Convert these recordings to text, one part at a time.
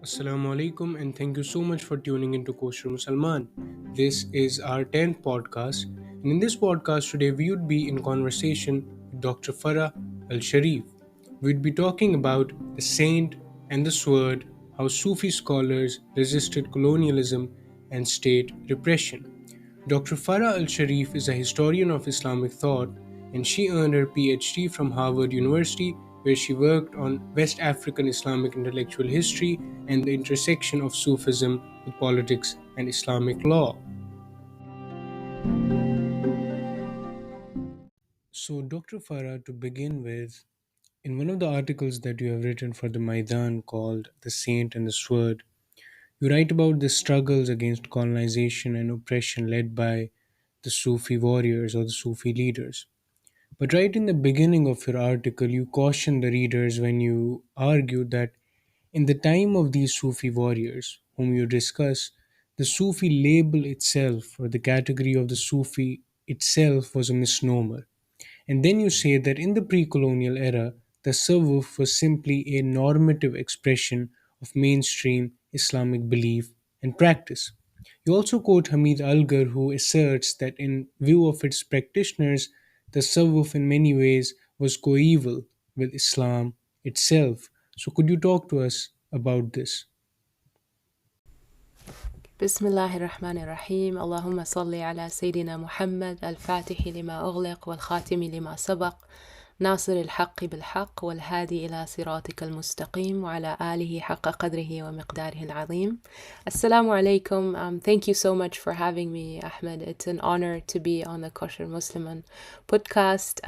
Assalamu alaikum and thank you so much for tuning into Koshur Musalman. This is our 10th podcast, and in this podcast today we would be in conversation with Dr. Farah El-Sharif. We'd be talking about the saint and the sword, how Sufi scholars resisted colonialism and state repression. Dr. Farah Al-Sharif is a historian of Islamic thought, and she earned her PhD from Harvard University, where she worked on West African Islamic intellectual history and the intersection of Sufism with politics and Islamic law. So, Dr. Farah, to begin with, in one of the articles that you have written for the Maidan called The Saint and the Sword, you write about the struggles against colonization and oppression led by the Sufi warriors or the Sufi leaders. But right in the beginning of your article, you caution the readers when you argue that in the time of these Sufi warriors, whom you discuss, the Sufi label itself or the category of the Sufi itself was a misnomer. And then you say that in the pre colonial era, the taṣawwuf was simply a normative expression of mainstream Islamic belief and practice. You also quote Hamid Algar, who asserts that in view of its practitioners, the tasawwuf in many ways was coeval with Islam itself. So, could you talk to us about this? بسم الله الرحمن الرحيم اللهم صل على سيدنا محمد الفاتح لما أغلق والخاتم لما سبق ناصر الحق بالحق والهادي إلى صراطك المستقيم وعلى آله حق قدره ومقداره العظيم. Assalamu alaikum. Thank you so much for having me, Ahmed. It's an honor to be on the Koshur Musalman podcast.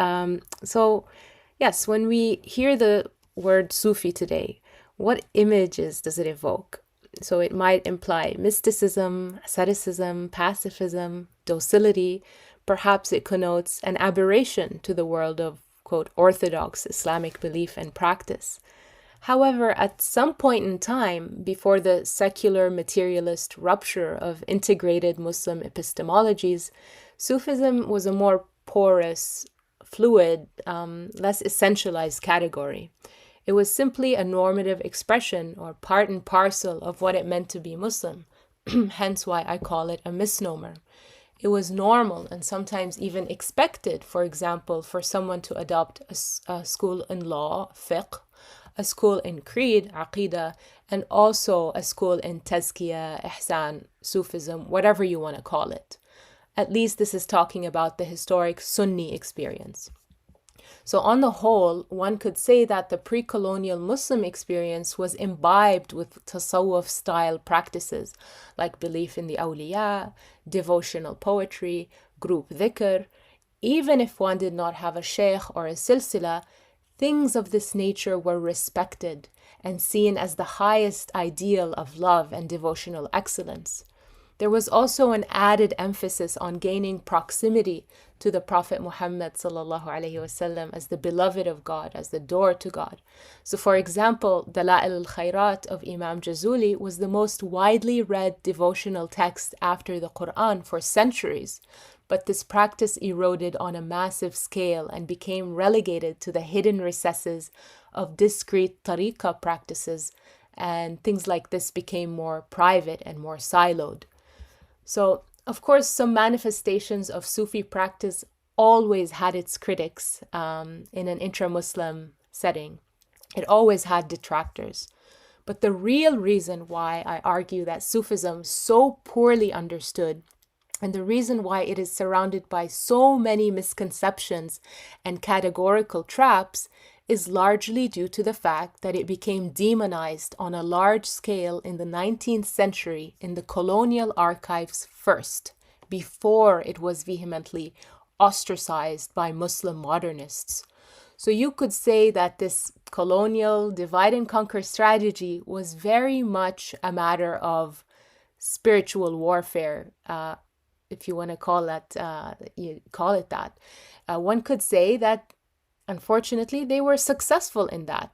Yes, when we hear the word Sufi today, what images does it evoke? So it might imply mysticism, asceticism, pacifism, docility. Perhaps it connotes an aberration to the world of, quote, orthodox Islamic belief and practice. However, at some point in time, before the secular materialist rupture of integrated Muslim epistemologies, Sufism was a more porous, fluid, less essentialized category. It was simply a normative expression or part and parcel of what it meant to be Muslim, hence why I call it a misnomer. It was normal and sometimes even expected, for example, for someone to adopt a school in law, fiqh, a school in creed, aqidah, and also a school in tazkiyah, ihsan, Sufism, whatever you want to call it. At least this is talking about the historic Sunni experience. So on the whole, one could say that the pre-colonial Muslim experience was imbibed with taṣawwuf style practices like belief in the awliya, devotional poetry, group dhikr. Even if one did not have a sheikh or a silsila, things of this nature were respected and seen as the highest ideal of love and devotional excellence. There was also an added emphasis on gaining proximity to the Prophet Muhammad ﷺ as the beloved of God, as the door to God. So for example, Dala'il al-Khairat of Imam Jazuli was the most widely read devotional text after the Quran for centuries. But this practice eroded on a massive scale and became relegated to the hidden recesses of discrete tariqah practices, and things like this became more private and more siloed. So, of course, some manifestations of Sufi practice always had its critics in an intra-Muslim setting. It always had detractors. But the real reason why I argue that Sufism so poorly understood and the reason why it is surrounded by so many misconceptions and categorical traps is largely due to the fact that it became demonized on a large scale in the 19th century in the colonial archives first, before it was vehemently ostracized by Muslim modernists. So you could say that this colonial divide and conquer strategy was very much a matter of spiritual warfare, if you want to call it that. One could say that unfortunately, they were successful in that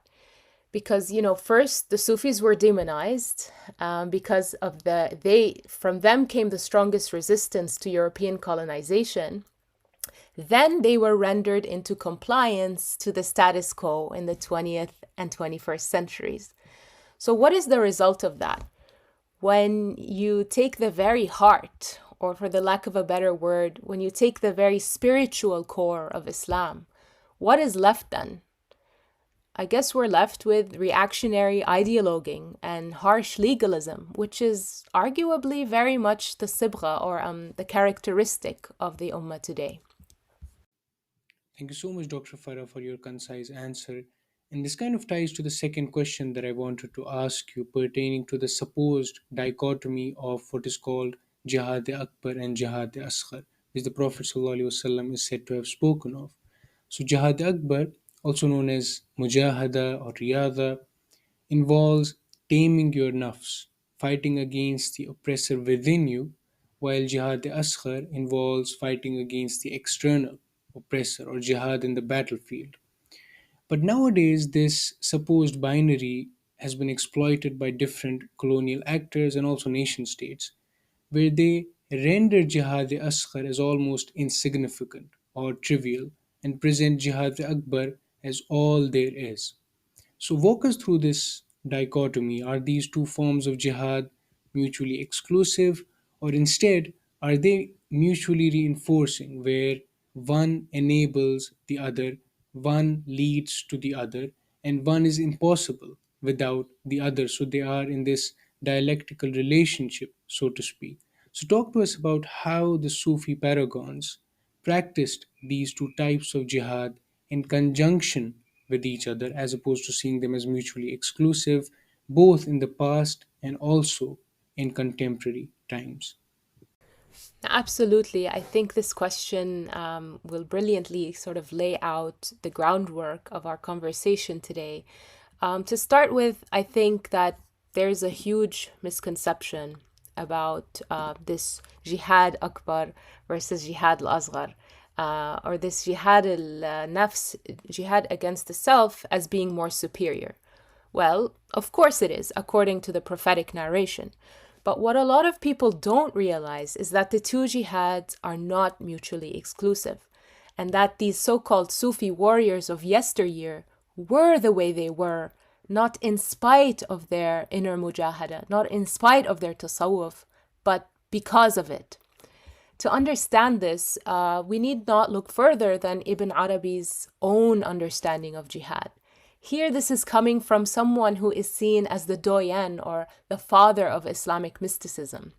because, first the Sufis were demonized because of from them came the strongest resistance to European colonization. Then they were rendered into compliance to the status quo in the 20th and 21st centuries. So what is the result of that? When you take the very heart, or for the lack of a better word, when you take the very spiritual core of Islam, what is left then? I guess we're left with reactionary ideologuing and harsh legalism, which is arguably very much the sibgha, or the characteristic of the ummah today. Thank you so much, Dr. Farah, for your concise answer. And this kind of ties to the second question that I wanted to ask you pertaining to the supposed dichotomy of what is called Jihad Akbar and Jihad Asghar, which the Prophet ﷺ is said to have spoken of. So, Jihad Akbar, also known as Mujahada or Riyada, involves taming your nafs, fighting against the oppressor within you, while Jihad Asghar involves fighting against the external oppressor or jihad in the battlefield. But nowadays, this supposed binary has been exploited by different colonial actors and also nation states, where they render Jihad Asghar as almost insignificant or trivial and present Jihad Akbar as all there is. So, walk us through this dichotomy. Are these two forms of jihad mutually exclusive, or instead are they mutually reinforcing, where one enables the other, one leads to the other, and one is impossible without the other? So, they are in this dialectical relationship, so to speak. So, talk to us about how the Sufi paragons practiced these two types of jihad in conjunction with each other as opposed to seeing them as mutually exclusive, both in the past and also in contemporary times. Absolutely. I think this question will brilliantly sort of lay out the groundwork of our conversation today. To start with, I think that there's a huge misconception about this jihad akbar versus jihad al-asghar, or this jihad al-nafs, jihad against the self, as being more superior. Well, of course it is, according to the prophetic narration. But what a lot of people don't realize is that the two jihads are not mutually exclusive, and that these so-called Sufi warriors of yesteryear were the way they were, not in spite of their inner mujahada, not in spite of their taṣawwuf, but because of it. To understand this, we need not look further than Ibn Arabi's own understanding of jihad. Here, this is coming from someone who is seen as the doyen, or the father of Islamic mysticism.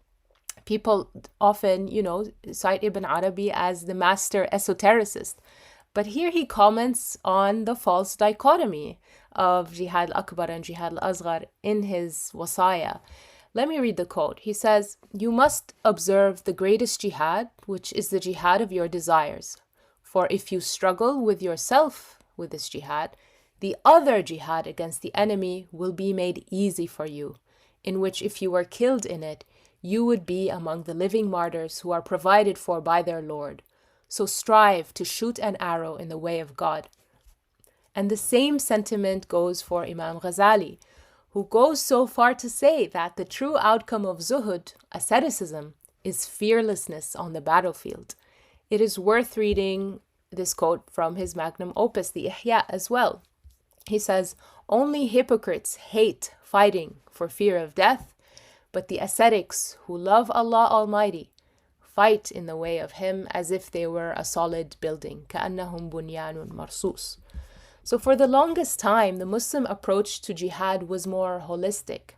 People often, cite Ibn Arabi as the master esotericist. But here he comments on the false dichotomy of Jihad al-Akbar and Jihad al-Asghar in his wasaya. Let me read the quote. He says, "You must observe the greatest jihad, which is the jihad of your desires. For if you struggle with yourself with this jihad, the other jihad against the enemy will be made easy for you, in which if you were killed in it, you would be among the living martyrs who are provided for by their Lord. So strive to shoot an arrow in the way of God." And the same sentiment goes for Imam Ghazali, who goes so far to say that the true outcome of zuhud, asceticism, is fearlessness on the battlefield. It is worth reading this quote from his magnum opus, the Ihya, as well. He says, "Only hypocrites hate fighting for fear of death, but the ascetics who love Allah Almighty fight in the way of Him as if they were a solid building. كَأَنَّهُمْ بُنْيَانٌ مَرْصُوصٌ." So for the longest time, the Muslim approach to jihad was more holistic.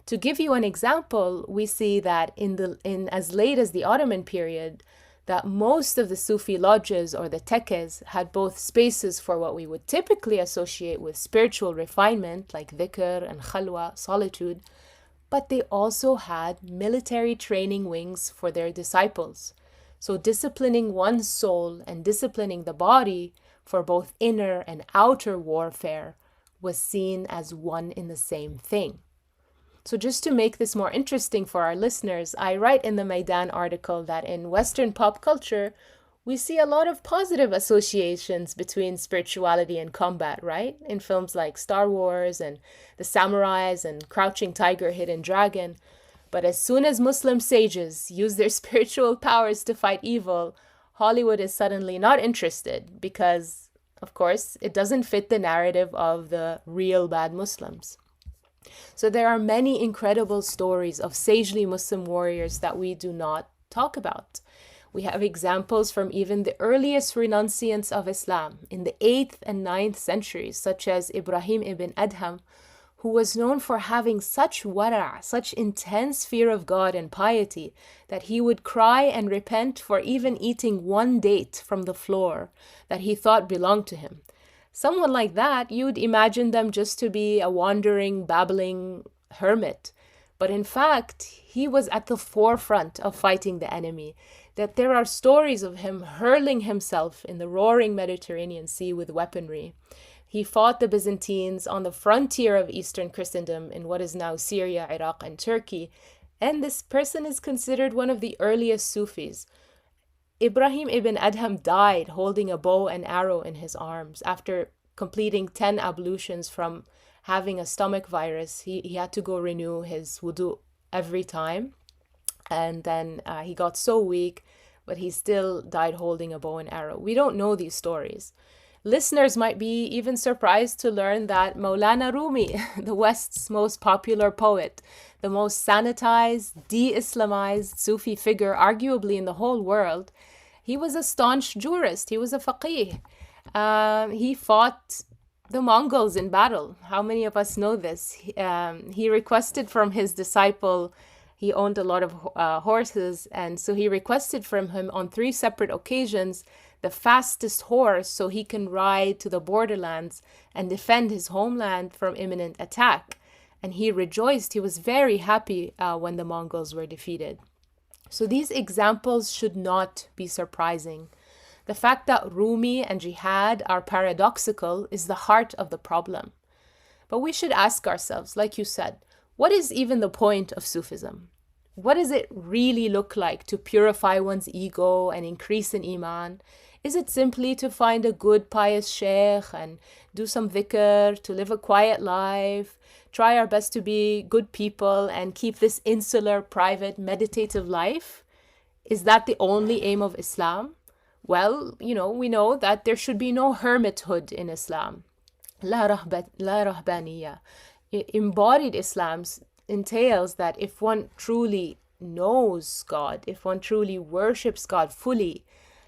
To give you an example, we see that in as late as the Ottoman period, that most of the Sufi lodges or the tekkes had both spaces for what we would typically associate with spiritual refinement, like dhikr and khalwa, solitude, but they also had military training wings for their disciples. So disciplining one's soul and disciplining the body for both inner and outer warfare was seen as one in the same thing. So just to make this more interesting for our listeners, I write in the Maidan article that in Western pop culture, we see a lot of positive associations between spirituality and combat, right? In films like Star Wars and The Samurais and Crouching Tiger, Hidden Dragon. But as soon as Muslim sages use their spiritual powers to fight evil, Hollywood is suddenly not interested because, of course, it doesn't fit the narrative of the real bad Muslims. So there are many incredible stories of sagely Muslim warriors that we do not talk about. We have examples from even the earliest renunciants of Islam in the 8th and ninth centuries, such as Ibrahim ibn Adham, who was known for having such wara', such intense fear of God and piety, that he would cry and repent for even eating one date from the floor that he thought belonged to him. Someone like that, you'd imagine them just to be a wandering, babbling hermit. But in fact, he was at the forefront of fighting the enemy. That there are stories of him hurling himself in the roaring Mediterranean Sea with weaponry. He fought the Byzantines on the frontier of Eastern Christendom in what is now Syria, Iraq, and Turkey. And this person is considered one of the earliest Sufis. Ibrahim ibn Adham died holding a bow and arrow in his arms after completing 10 ablutions from having a stomach virus. He had to go renew his wudu every time. And then he got so weak, but he still died holding a bow and arrow. We don't know these stories. Listeners might be even surprised to learn that Maulana Rumi, the West's most popular poet, the most sanitized, de-Islamized Sufi figure arguably in the whole world, he was a staunch jurist. He was a faqih. He fought the Mongols in battle. How many of us know this? He requested from his disciple, he owned a lot of horses, and so he requested from him on 3 separate occasions the fastest horse so he can ride to the borderlands and defend his homeland from imminent attack. And he rejoiced. He was very happy when the Mongols were defeated. So these examples should not be surprising. The fact that Rumi and jihad are paradoxical is the heart of the problem. But we should ask ourselves, like you said, what is even the point of Sufism? What does it really look like to purify one's ego and increase in iman? Is it simply to find a good pious sheikh and do some dhikr, to live a quiet life, try our best to be good people and keep this insular, private, meditative life? Is that the only aim of Islam? Well, we know that there should be no hermithood in Islam. La rahbaniya. Embodied Islam entails that if one truly knows God, if one truly worships God fully,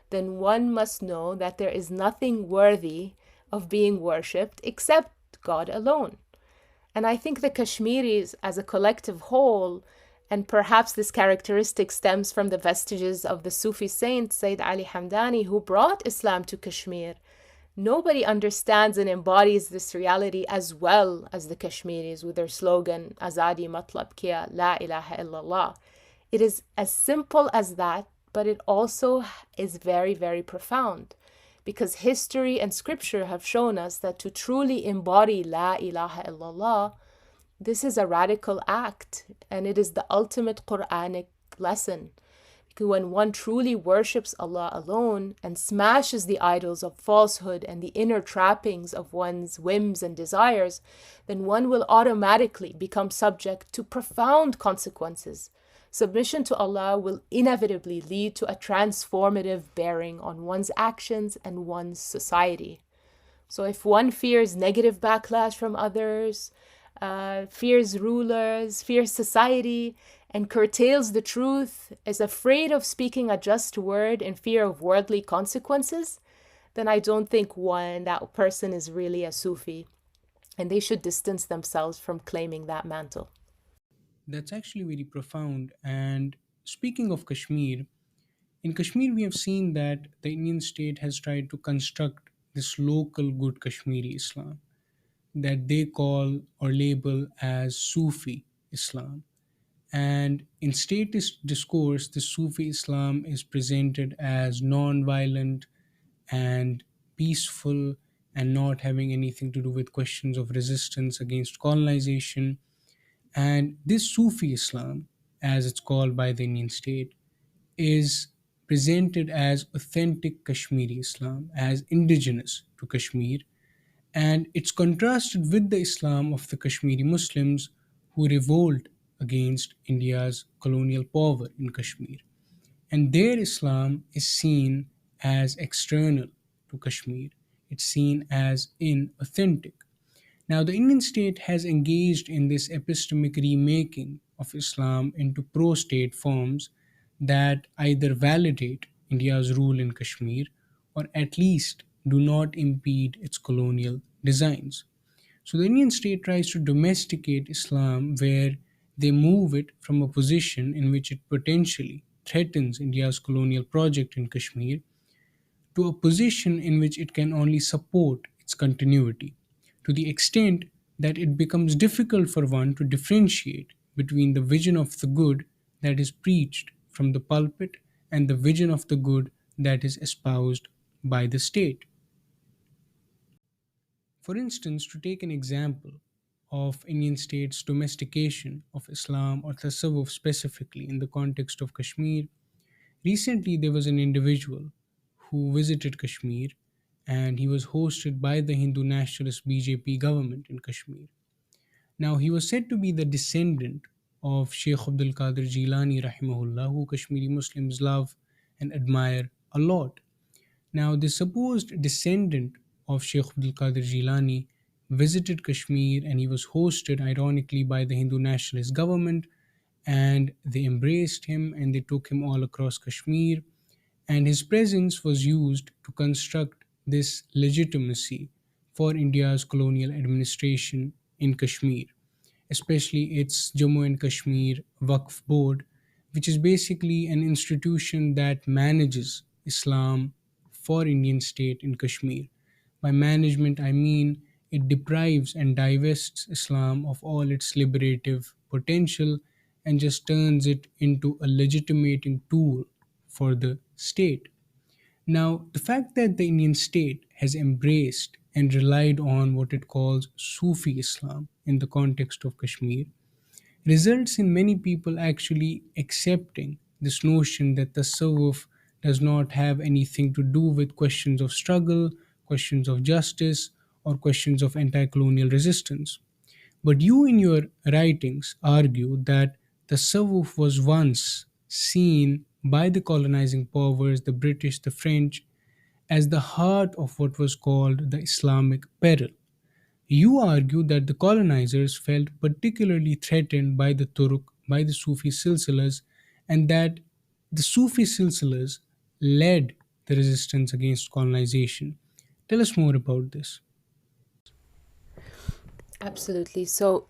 then one must know that there is nothing worthy of being worshipped except God alone. And I think the Kashmiris as a collective whole, and perhaps this characteristic stems from the vestiges of the Sufi saint Sayyid Ali Hamdani, who brought Islam to Kashmir. Nobody understands and embodies this reality as well as the Kashmiris with their slogan, Azadi Matlab Kiya, La ilaha illallah. It is as simple as that, but it also is very, very profound, because history and scripture have shown us that to truly embody La ilaha illallah, this is a radical act, and it is the ultimate Quranic lesson. When one truly worships Allah alone and smashes the idols of falsehood and the inner trappings of one's whims and desires, then one will automatically become subject to profound consequences. Submission to Allah will inevitably lead to a transformative bearing on one's actions and one's society. So if one fears negative backlash from others, fears rulers, fears society, and curtails the truth, is afraid of speaking a just word in fear of worldly consequences, then I don't think that person is really a Sufi, and they should distance themselves from claiming that mantle. That's actually very profound. And speaking of Kashmir, in Kashmir, we have seen that the Indian state has tried to construct this local good Kashmiri Islam that they call or label as Sufi Islam. And in statist discourse, the Sufi Islam is presented as non-violent and peaceful and not having anything to do with questions of resistance against colonization. And this Sufi Islam, as it's called by the Indian state, is presented as authentic Kashmiri Islam, as indigenous to Kashmir, and it's contrasted with the Islam of the Kashmiri Muslims who revolt against India's colonial power in Kashmir. And their Islam is seen as external to Kashmir, it's seen as inauthentic. Now, the Indian state has engaged in this epistemic remaking of Islam into pro state forms that either validate India's rule in Kashmir or at least do not impede its colonial designs. So, the Indian state tries to domesticate Islam where they move it from a position in which it potentially threatens India's colonial project in Kashmir to a position in which it can only support its continuity, to the extent that it becomes difficult for one to differentiate between the vision of the good that is preached from the pulpit and the vision of the good that is espoused by the state. For instance, to take an example of Indian state's domestication of Islam or taṣawwuf specifically in the context of Kashmir, recently, there was an individual who visited Kashmir and he was hosted by the Hindu nationalist BJP government in Kashmir. Now, he was said to be the descendant of Sheikh Abdelkader Jilani, rahimahullah, who Kashmiri Muslims love and admire a lot. Now, the supposed descendant of Sheikh Abdelkader Jilani visited Kashmir and he was hosted, ironically, by the Hindu nationalist government, and they embraced him and they took him all across Kashmir. And his presence was used to construct this legitimacy for India's colonial administration in Kashmir, especially its Jammu and Kashmir Waqf Board, which is basically an institution that manages Islam for Indian state in Kashmir. By management, I mean it deprives and divests Islam of all its liberative potential and just turns it into a legitimating tool for the state. Now, the fact that the Indian state has embraced and relied on what it calls Sufi Islam in the context of Kashmir results in many people actually accepting this notion that tasawwuf does not have anything to do with questions of struggle, questions of justice, or questions of anti colonial resistance. But you, in your writings, argue that tasawwuf was once seen by the colonizing powers, the British, the French, as the heart of what was called the Islamic peril. You argue that the colonizers felt particularly threatened by the Turk, by the Sufi silsilas, and that the Sufi silsilas led the resistance against colonization. Tell us more about this. Absolutely. So,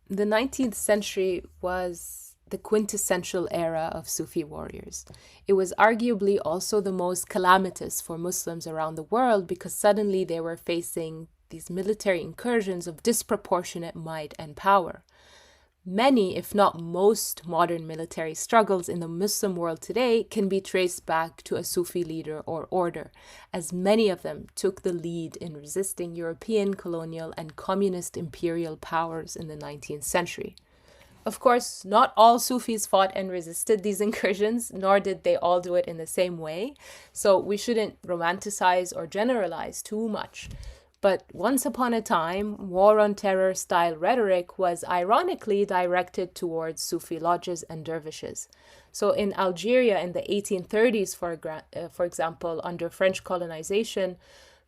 the 19th century was the quintessential era of Sufi warriors. It was arguably also the most calamitous for Muslims around the world because suddenly they were facing these military incursions of disproportionate might and power. Many, if not most, modern military struggles in the Muslim world today can be traced back to a Sufi leader or order, as many of them took the lead in resisting European colonial and communist imperial powers in the 19th century. Of course, not all Sufis fought and resisted these incursions, nor did they all do it in the same way, so we shouldn't romanticize or generalize too much. But once upon a time, war on terror style rhetoric was ironically directed towards Sufi lodges and dervishes. So in Algeria in the 1830s, for example, under French colonization,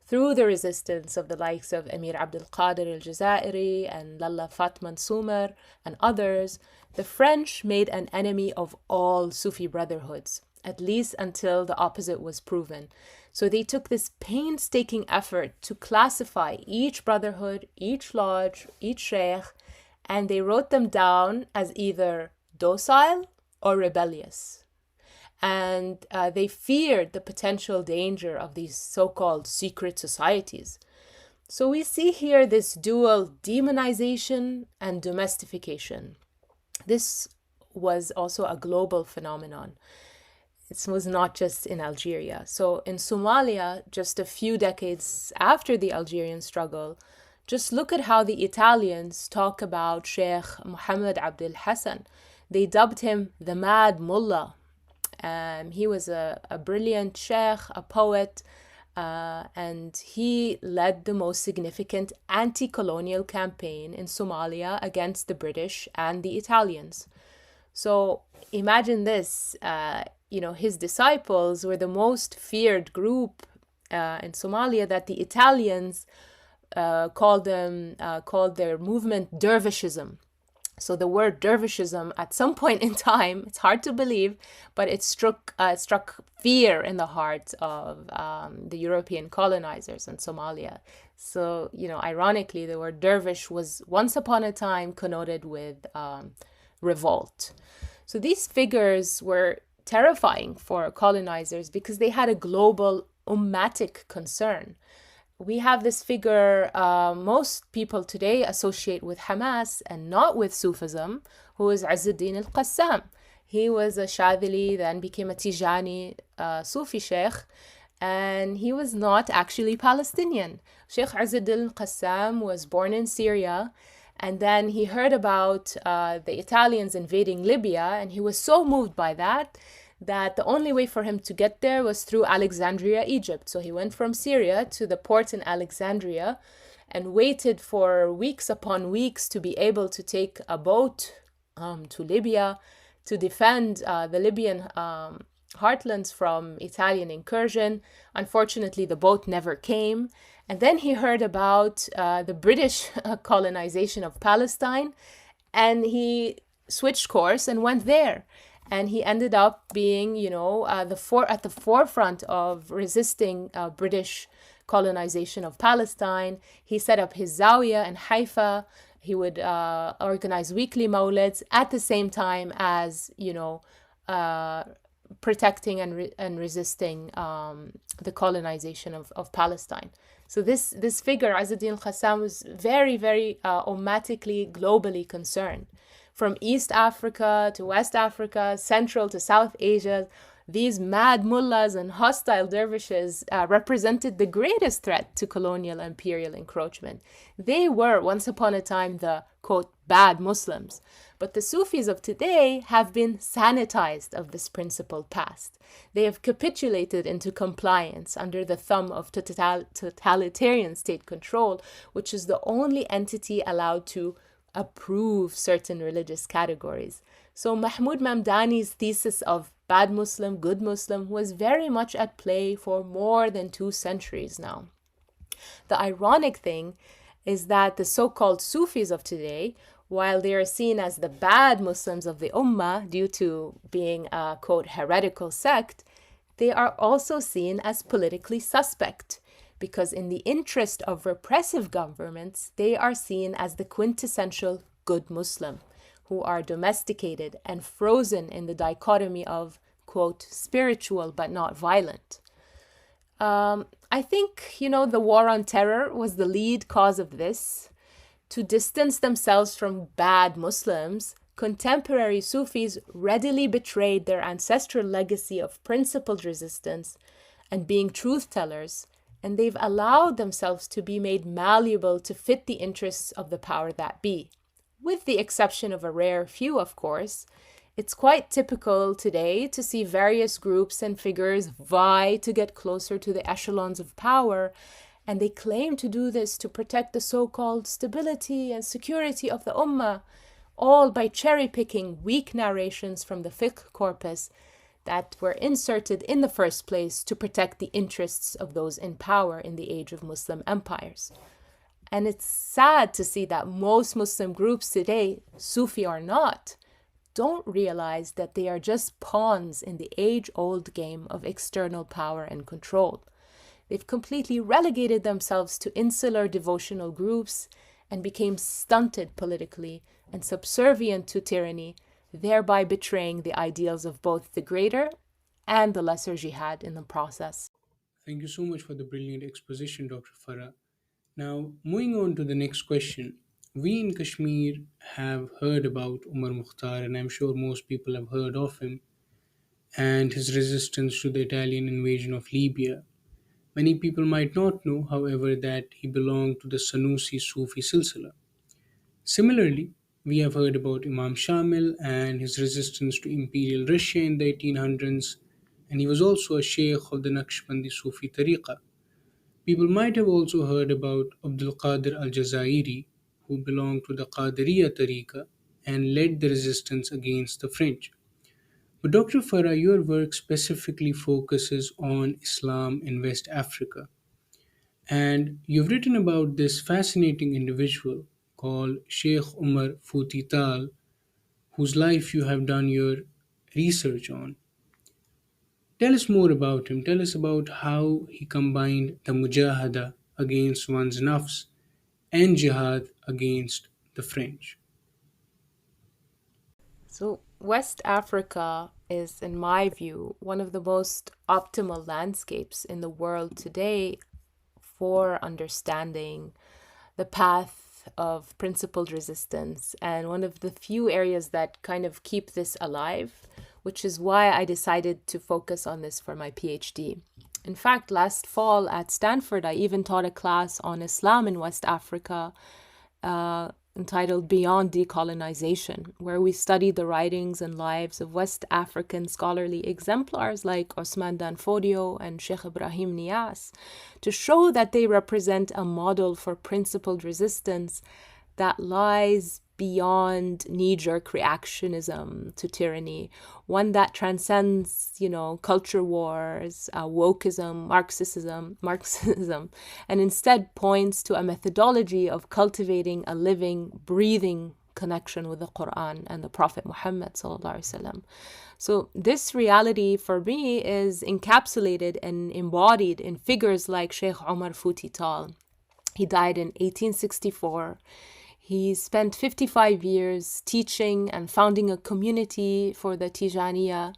through the resistance of the likes of Emir Abdelkader al-Jazairi and Lalla Fatma Sumer and others, the French made an enemy of all Sufi brotherhoods, at least until the opposite was proven. So they took this painstaking effort to classify each brotherhood, each lodge, each sheikh, and they wrote them down as either docile or rebellious. And they feared the potential danger of these so-called secret societies. So we see here this dual demonization and domestication. This was also a global phenomenon. It was not just in Algeria. So in Somalia, just a few decades after the Algerian struggle, just look at how the Italians talk about Sheikh Muhammad Abdul Hassan. They dubbed him the Mad Mullah. He was a brilliant sheikh, a poet, and he led the most significant anti-colonial campaign in Somalia against the British and the Italians. So imagine this, his disciples were the most feared group in Somalia that the Italians called their movement dervishism. So the word dervishism at some point in time, it's hard to believe, but it struck fear in the hearts of the European colonizers in Somalia. So, ironically, the word dervish was once upon a time connoted with revolt. So these figures were terrifying for colonizers because they had a global ummatic concern. We have this figure most people today associate with Hamas and not with Sufism, who is Izzuddin al-Qassam. He was a Shadili, then became a Tijani Sufi sheikh, and he was not actually Palestinian. Sheikh Izzuddin al-Qassam was born in Syria, and then he heard about the Italians invading Libya, and he was so moved by that the only way for him to get there was through Alexandria, Egypt. So he went from Syria to the port in Alexandria and waited for weeks upon weeks to be able to take a boat to Libya to defend the Libyan heartlands from Italian incursion. Unfortunately, the boat never came. And then he heard about the British colonization of Palestine, and he switched course and went there. And he ended up being, at the forefront of resisting British colonization of Palestine. He set up his zawiya in Haifa. He would organize weekly mawlids at the same time as, protecting and resisting the colonization of Palestine. So this figure, Izzuddin al-Qassam, was very, very ummatically, globally concerned. From East Africa to West Africa, Central to South Asia, these mad mullahs and hostile dervishes represented the greatest threat to colonial imperial encroachment. They were, once upon a time, the, quote, bad Muslims. But the Sufis of today have been sanitized of this principled past. They have capitulated into compliance under the thumb of totalitarian state control, which is the only entity allowed to approve certain religious categories. So Mahmoud Mamdani's thesis of bad Muslim, good Muslim was very much at play for more than 2 centuries now. The ironic thing is that the so-called Sufis of today, while they are seen as the bad Muslims of the Ummah due to being a, quote, heretical sect, they are also seen as politically suspect, because in the interest of repressive governments, they are seen as the quintessential good Muslim, who are domesticated and frozen in the dichotomy of, quote, spiritual but not violent. I think, the war on terror was the lead cause of this. To distance themselves from bad Muslims, contemporary Sufis readily betrayed their ancestral legacy of principled resistance and being truth tellers, and they've allowed themselves to be made malleable to fit the interests of the power that be. With the exception of a rare few, of course, it's quite typical today to see various groups and figures vie to get closer to the echelons of power, and they claim to do this to protect the so-called stability and security of the Ummah, all by cherry-picking weak narrations from the fiqh corpus that were inserted in the first place to protect the interests of those in power in the age of Muslim empires. And it's sad to see that most Muslim groups today, Sufi or not, don't realize that they are just pawns in the age-old game of external power and control. They've completely relegated themselves to insular devotional groups and became stunted politically and subservient to tyranny, thereby betraying the ideals of both the greater and the lesser jihad in the process. Thank you so much for the brilliant exposition, Dr. Farah. Now, moving on to the next question. We in Kashmir have heard about Omar Mukhtar, and I'm sure most people have heard of him and his resistance to the Italian invasion of Libya. Many people might not know, however, that he belonged to the Sanusi Sufi Silsila. Similarly, we have heard about Imam Shamil and his resistance to Imperial Russia in the 1800s, and he was also a sheikh of the Naqshbandi Sufi Tariqa. People might have also heard about Abdelkader al-Jazairi, who belonged to the Qadiriya Tariqa and led the resistance against the French. But Dr. Farah, your work specifically focuses on Islam in West Africa. And you've written about this fascinating individual called Sheikh Umar Futital, whose life you have done your research on. Tell us more about him. Tell us about how he combined the mujahada against one's nafs and jihad against the French. So, West Africa is, in my view, one of the most optimal landscapes in the world today for understanding the path of principled resistance, and one of the few areas that kind of keep this alive, which is why I decided to focus on this for my PhD. In fact, last fall at Stanford, I even taught a class on Islam in West Africa, entitled Beyond Decolonization, where we studied the writings and lives of West African scholarly exemplars like Osman Danfodio and Sheikh Ibrahim Niass, to show that they represent a model for principled resistance that lies beyond knee-jerk reactionism to tyranny, one that transcends, culture wars, wokeism, Marxism, and instead points to a methodology of cultivating a living, breathing connection with the Quran and the Prophet Muhammad sallallahu alaihi wasallam. So this reality for me is encapsulated and embodied in figures like Sheikh Omar Futital. He died in 1864. He spent 55 years teaching and founding a community for the Tijaniya,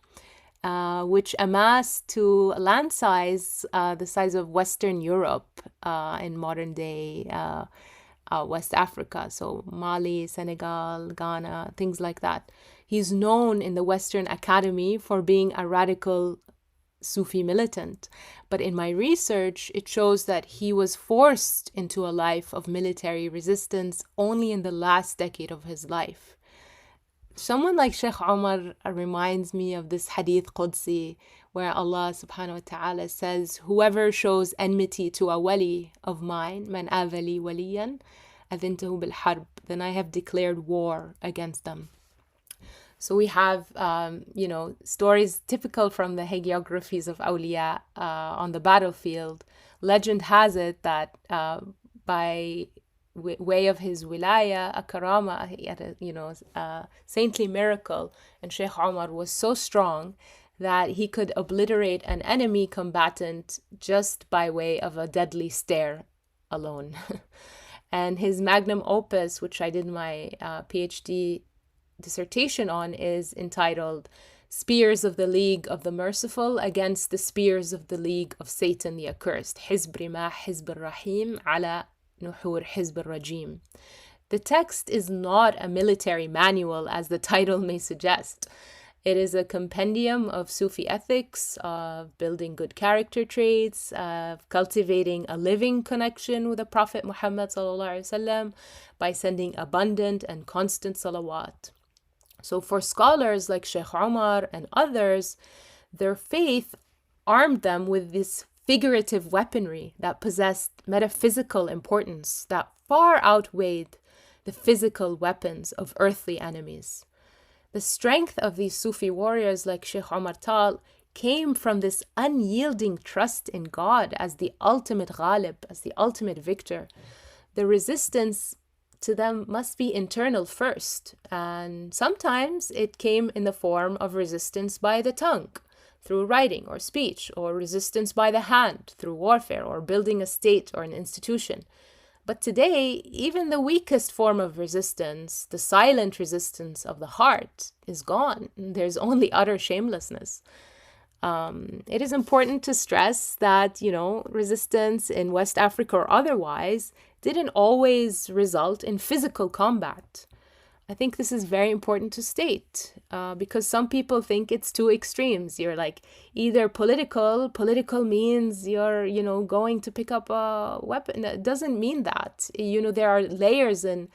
which amassed to land size, the size of Western Europe in modern day West Africa. So Mali, Senegal, Ghana, things like that. He's known in the Western Academy for being a radical Sufi militant. But in my research, it shows that he was forced into a life of military resistance only in the last decade of his life. Someone like Sheikh Omar reminds me of this hadith Qudsi, where Allah subhanahu wa ta'ala says, whoever shows enmity to a wali of mine, man avali waliyan, adhintahu bil harb, then I have declared war against them. So we have, stories typical from the hagiographies of awliya on the battlefield. Legend has it that by way of his wilaya, a karama, he had a saintly miracle, and Sheikh Omar was so strong that he could obliterate an enemy combatant just by way of a deadly stare alone. And his magnum opus, which I did my PhD dissertation on, is entitled Spears of the League of the Merciful Against the Spears of the League of Satan the Accursed, Hizb Rimah Hizb al-Rahim ala Nuhur Hizb al-Rajim. The text is not a military manual, as the title may suggest. It is a compendium of Sufi ethics, of building good character traits, of cultivating a living connection with the Prophet Muhammad ﷺ by sending abundant and constant salawat. So for scholars like Sheikh Omar and others, their faith armed them with this figurative weaponry that possessed metaphysical importance that far outweighed the physical weapons of earthly enemies. The strength of these Sufi warriors like Sheikh Omar Tal came from this unyielding trust in God as the ultimate ghalib, as the ultimate victor. The resistance to them must be internal first, and sometimes it came in the form of resistance by the tongue, through writing or speech, or resistance by the hand, through warfare or building a state or an institution. But today, even the weakest form of resistance, the silent resistance of the heart, is gone. There's only utter shamelessness. It is important to stress that, resistance in West Africa or otherwise didn't always result in physical combat. I think this is very important to state because some people think it's two extremes. You're like either political means you're, going to pick up a weapon. It doesn't mean that. There are layers and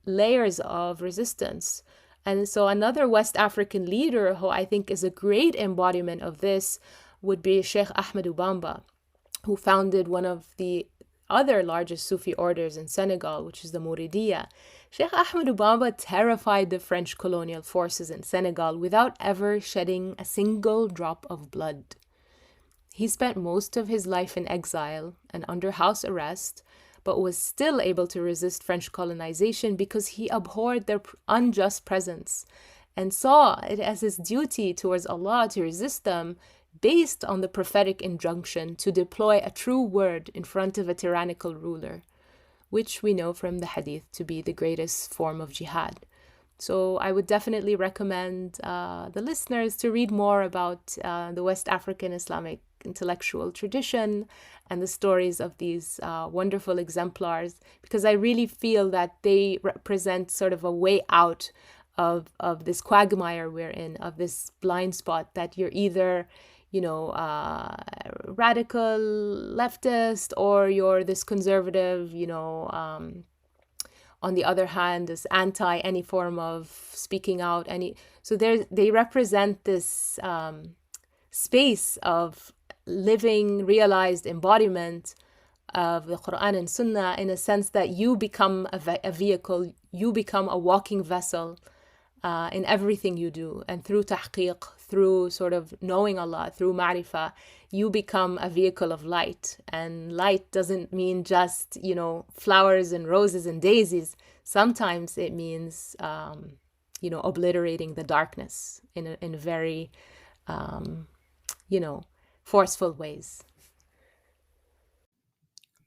layers of resistance. And so another West African leader who I think is a great embodiment of this would be Sheikh Ahmadou Bamba, who founded one of the other largest Sufi orders in Senegal, which is the Mouridiyya. Sheikh Ahmadou Bamba terrified the French colonial forces in Senegal without ever shedding a single drop of blood. He spent most of his life in exile and under house arrest, but was still able to resist French colonization because he abhorred their unjust presence and saw it as his duty towards Allah to resist them based on the prophetic injunction to deploy a true word in front of a tyrannical ruler, which we know from the hadith to be the greatest form of jihad. So I would definitely recommend the listeners to read more about the West African Islamic intellectual tradition and the stories of these wonderful exemplars, because I really feel that they represent sort of a way out of this quagmire we're in, of this blind spot that you're either, radical leftist, or you're this conservative, on the other hand, is anti any form of speaking out. So they represent this space of living, realized embodiment of the Quran and Sunnah, in a sense that you become a vehicle, you become a walking vessel in everything you do. And through tahqiq, through sort of knowing Allah, through ma'rifah, you become a vehicle of light. And light doesn't mean just, flowers and roses and daisies. Sometimes it means, obliterating the darkness in a very, forceful ways.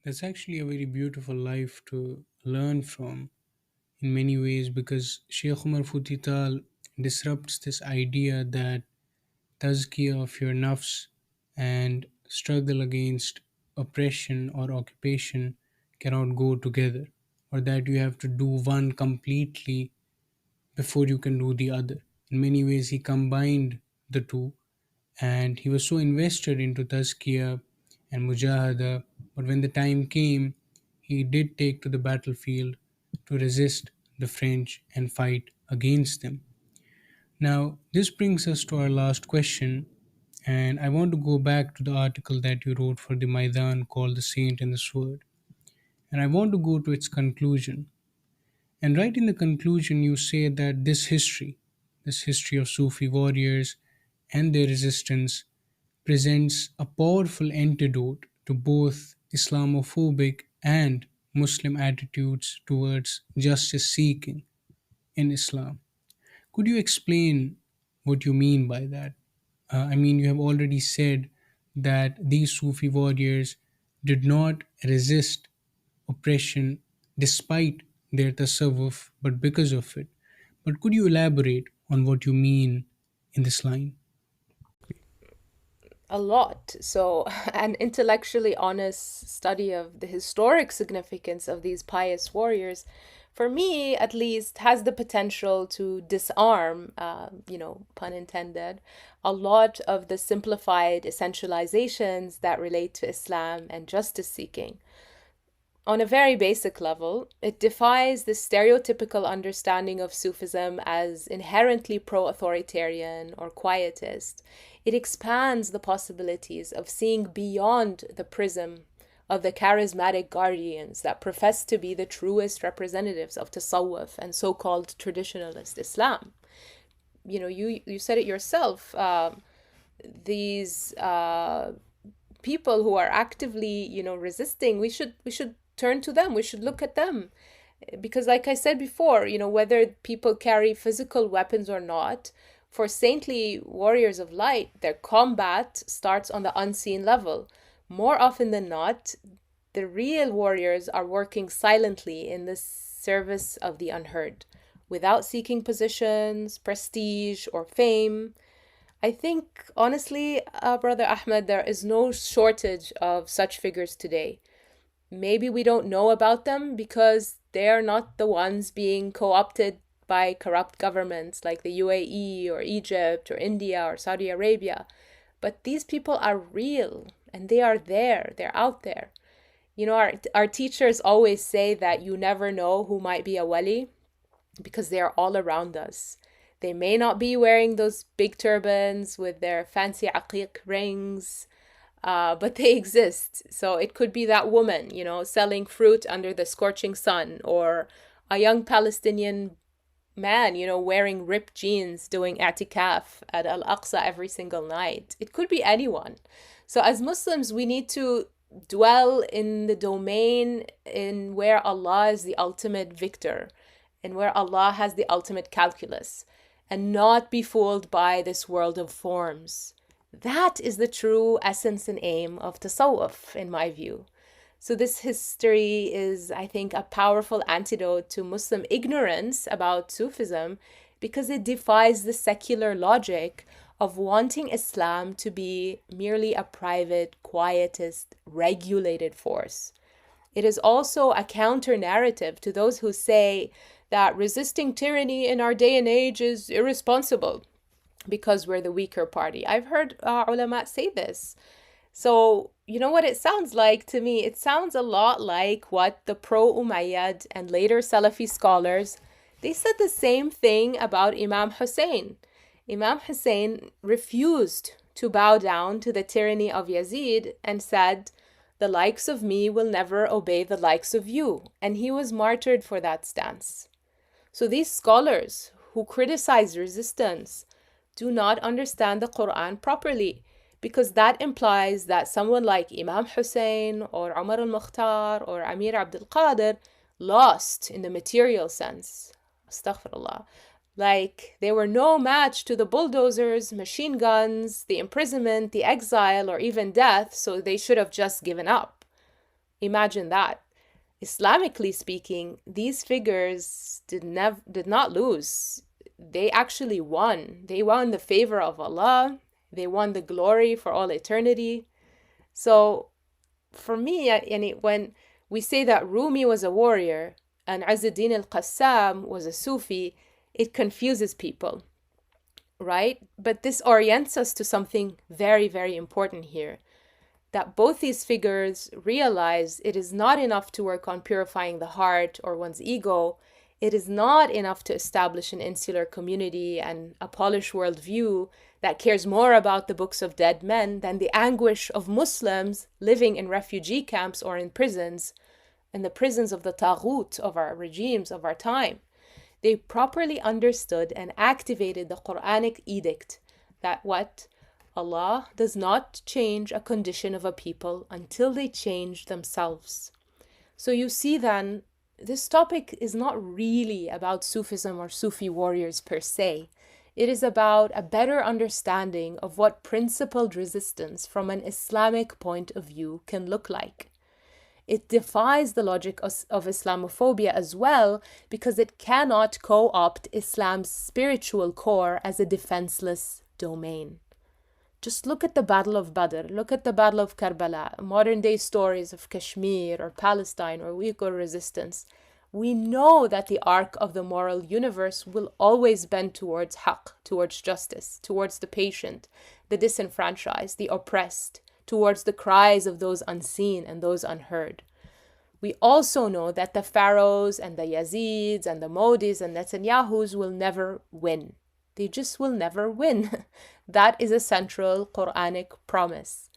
That's actually a very beautiful life to learn from in many ways, because Sheikh Umar Futital disrupts this idea that tazkiyah of your nafs and struggle against oppression or occupation cannot go together, or that you have to do one completely before you can do the other. In many ways, he combined the two, and he was so invested into tazkiyah and mujahada. But when the time came, he did take to the battlefield to resist the French and fight against them. Now, this brings us to our last question, and I want to go back to the article that you wrote for the Maidan called The Saint and the Sword. And I want to go to its conclusion. And right in the conclusion, you say that this history of Sufi warriors and their resistance, presents a powerful antidote to both Islamophobic and Muslim attitudes towards justice seeking in Islam. Could you explain what you mean by that? You have already said that these Sufi warriors did not resist oppression despite their taṣawwuf, but because of it. But could you elaborate on what you mean in this line? A lot. So, an intellectually honest study of the historic significance of these pious warriors, for me at least, has the potential to disarm, pun intended, a lot of the simplified essentializations that relate to Islam and justice seeking. On a very basic level, it defies the stereotypical understanding of Sufism as inherently pro authoritarian or quietist. It expands the possibilities of seeing beyond the prism of the charismatic guardians that profess to be the truest representatives of taṣawwuf and so called traditionalist Islam. You said it yourself. These people who are actively, resisting, we should turn to them. We should look at them. Because like I said before, whether people carry physical weapons or not, for saintly warriors of light, their combat starts on the unseen level. More often than not, the real warriors are working silently in the service of the unheard, without seeking positions, prestige, or fame. I think, honestly, Brother Ahmed, there is no shortage of such figures today. Maybe we don't know about them because they are not the ones being co-opted by corrupt governments like the UAE or Egypt or India or Saudi Arabia. But these people are real and they are there. They're out there. Our teachers always say that you never know who might be a wali because they are all around us. They may not be wearing those big turbans with their fancy aqiq rings, but they exist. So it could be that woman, selling fruit under the scorching sun, or a young Palestinian man, wearing ripped jeans, doing i'tikaf at Al-Aqsa every single night. It could be anyone. So as Muslims, we need to dwell in the domain in where Allah is the ultimate victor and where Allah has the ultimate calculus, and not be fooled by this world of forms. That is the true essence and aim of taṣawwuf, in my view. So this history is, I think, a powerful antidote to Muslim ignorance about Sufism, because it defies the secular logic of wanting Islam to be merely a private, quietist, regulated force. It is also a counter-narrative to those who say that resisting tyranny in our day and age is irresponsible because we're the weaker party. I've heard ulama say this. So, you know what it sounds like to me? It sounds a lot like what the pro-Umayyad and later Salafi scholars, they said the same thing about Imam Hussein. Imam Hussein refused to bow down to the tyranny of Yazid and said, "The likes of me will never obey the likes of you." And he was martyred for that stance. So these scholars who criticize resistance do not understand the Quran properly, because that implies that someone like Imam Hussein or Omar al-Mukhtar or Emir Abdelkader lost in the material sense. Astaghfirullah. Like they were no match to the bulldozers, machine guns, the imprisonment, the exile, or even death, so they should have just given up. Imagine that. Islamically speaking, these figures did not lose. They actually won. They won the favor of Allah. They won the glory for all eternity. So for me, when we say that Rumi was a warrior and Izzuddin al-Qassam was a Sufi, it confuses people, right? But this orients us to something very, very important here, that both these figures realize it is not enough to work on purifying the heart or one's ego. It is not enough to establish an insular community and a polished worldview that cares more about the books of dead men than the anguish of Muslims living in refugee camps or in prisons, in the prisons of the taghut, of our regimes, of our time. They properly understood and activated the Quranic edict that what? Allah does not change a condition of a people until they change themselves. So you see then, this topic is not really about Sufism or Sufi warriors per se. It is about a better understanding of what principled resistance from an Islamic point of view can look like. It defies the logic of Islamophobia as well, because it cannot co-opt Islam's spiritual core as a defenseless domain. Just look at the Battle of Badr, look at the Battle of Karbala, modern day stories of Kashmir or Palestine or Uyghur resistance. We know that the arc of the moral universe will always bend towards haqq, towards justice, towards the patient, the disenfranchised, the oppressed, towards the cries of those unseen and those unheard. We also know that the pharaohs and the Yazids and the Modis and Netanyahus will never win. They just will never win. That is a central Quranic promise.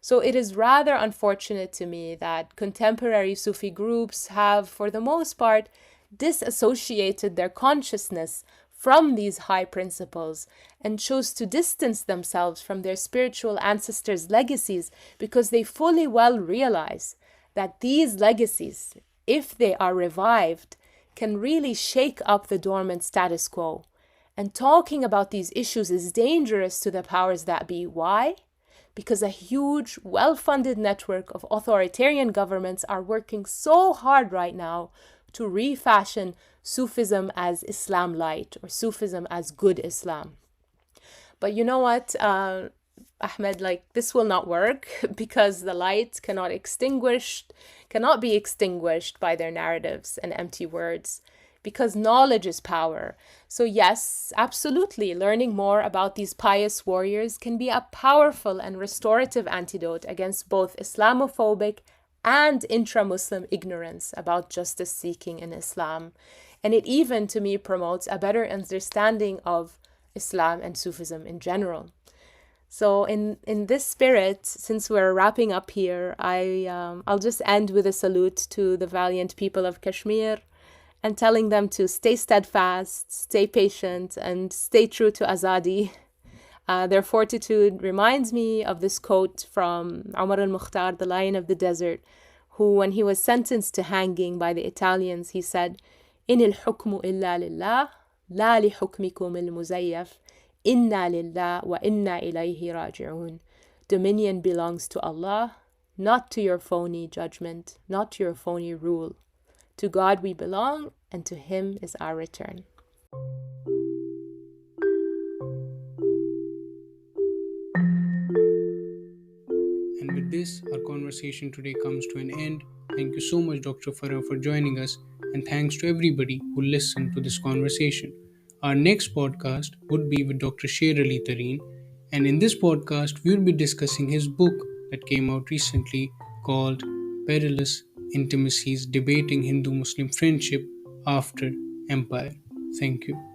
So it is rather unfortunate to me that contemporary Sufi groups have, for the most part, disassociated their consciousness from these high principles and chose to distance themselves from their spiritual ancestors' legacies, because they fully well realize that these legacies, if they are revived, can really shake up the dormant status quo. And talking about these issues is dangerous to the powers that be. Why? Because a huge, well-funded network of authoritarian governments are working so hard right now to refashion Sufism as Islam light, or Sufism as good Islam. But you know what, Ahmed, this will not work, because the light cannot be extinguished by their narratives and empty words, because knowledge is power. So yes, absolutely, learning more about these pious warriors can be a powerful and restorative antidote against both Islamophobic and intra-Muslim ignorance about justice seeking in Islam. And it even, to me, promotes a better understanding of Islam and Sufism in general. So in this spirit, since we're wrapping up here, I'll just end with a salute to the valiant people of Kashmir and telling them to stay steadfast, stay patient, and stay true to Azadi. Their fortitude reminds me of this quote from Omar al-Mukhtar, the Lion of the Desert, who, when he was sentenced to hanging by the Italians, he said, إن الحكم إلا لله لا لحكمكم المزيف إنا لله وإنا إليه راجعون. Dominion belongs to Allah, not to your phony judgment, not to your phony rule. To God we belong, and to Him is our return. And with this, our conversation today comes to an end. Thank you so much, Dr. Farah, for joining us, and thanks to everybody who listened to this conversation. Our next podcast would be with Dr. Sher Ali Tareen, and in this podcast, we will be discussing his book that came out recently called Perilous Intimacies Debating Hindu Muslim Friendship After Empire. Thank you.